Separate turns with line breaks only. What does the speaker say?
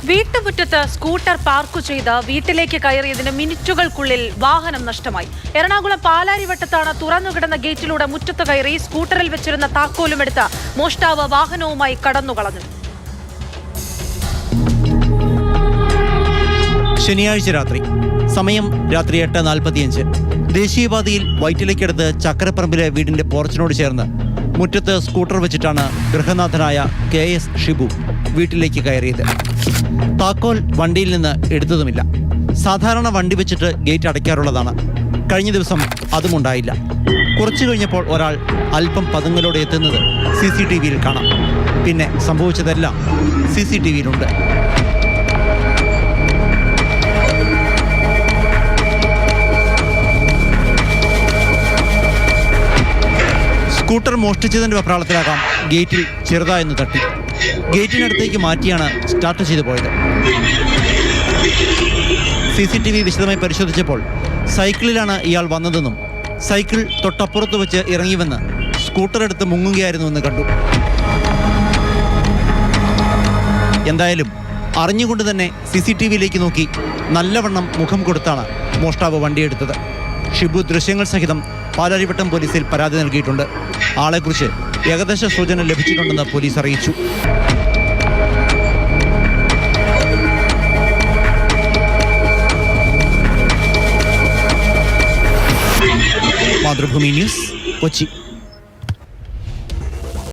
വീട്ടുമുറ്റത്ത് scooter park ചെയ്ത് വീട്ടിലേക്ക് കയറിയതിന് മിനിറ്റുകൾക്കുള്ളിൽ വാഹനം നഷ്ടമായി. എറണാകുളം പാലാരിവട്ടത്താണ് തുറന്നുകിടന്ന ഗേറ്റിലൂടെ മുറ്റത്ത് കയറി സ്കൂട്ടറിൽ വെച്ചിരുന്ന താക്കോലുമെടുത്ത് മോഷ്ടാവ് വാഹനവുമായി കടന്നുകളഞ്ഞു.
ശനിയാഴ്ച രാത്രി സമയം രാത്രി 8:45 ദേശീയപാതയിൽ വൈറ്റിലയ്ക്കടുത്ത് ചക്കരപ്പറമ്പിലെ വീടിന്റെ പോർച്ചിനോട് ചേർന്ന് മുറ്റത്ത് സ്കൂട്ടർ വെച്ചിട്ടാണ് ഗൃഹനാഥനായ KS ഷിബു വീട്ടിലേക്ക് കയറിയത്. താക്കോൽ വണ്ടിയിൽ നിന്ന് എടുത്തതുമില്ല. സാധാരണ വണ്ടി വെച്ചിട്ട് ഗേറ്റ് അടയ്ക്കാറുള്ളതാണ്. കഴിഞ്ഞ ദിവസം അതുമുണ്ടായില്ല. കുറച്ചു കഴിഞ്ഞപ്പോൾ ഒരാൾ അല്പം പതുങ്ങലോടെ എത്തുന്നത് CCTVയിൽ കാണാം. പിന്നെ സംഭവിച്ചതെല്ലാം CCTVയിലുണ്ട്. സ്കൂട്ടർ മോഷ്ടിച്ചതിന്റെ വെപ്രാളത്തിലാകാം ഗേറ്റിൽ ചെറുതായെന്ന് തട്ടി. ഗേറ്റിനടുത്തേക്ക് മാറ്റിയാണ് സ്റ്റാർട്ട് ചെയ്തു പോയത്. CCTV വിശദമായി പരിശോധിച്ചപ്പോൾ സൈക്കിളിലാണ് ഇയാൾ വന്നതെന്നും സൈക്കിൾ തൊട്ടപ്പുറത്ത് വെച്ച് ഇറങ്ങിവെന്ന് സ്കൂട്ടർ എടുത്ത് മുങ്ങുകയായിരുന്നുവെന്ന് കണ്ടു. എന്തായാലും അറിഞ്ഞുകൊണ്ട് തന്നെ CCTVയിലേക്ക് നോക്കി നല്ലവണ്ണം മുഖം കൊടുത്താണ് മോഷ്ടാവ് വണ്ടിയെടുത്തത്. ഷിബു ദൃശ്യങ്ങൾ സഹിതം പാലാരിവട്ടം പോലീസിൽ പരാതി നൽകിയിട്ടുണ്ട്. ആളെക്കുറിച്ച് ഏകദേശ സൂചന ലഭിച്ചിട്ടുണ്ടെന്ന് പോലീസ് അറിയിച്ചു. മാതൃഭൂമി ന്യൂസ്, കൊച്ചി.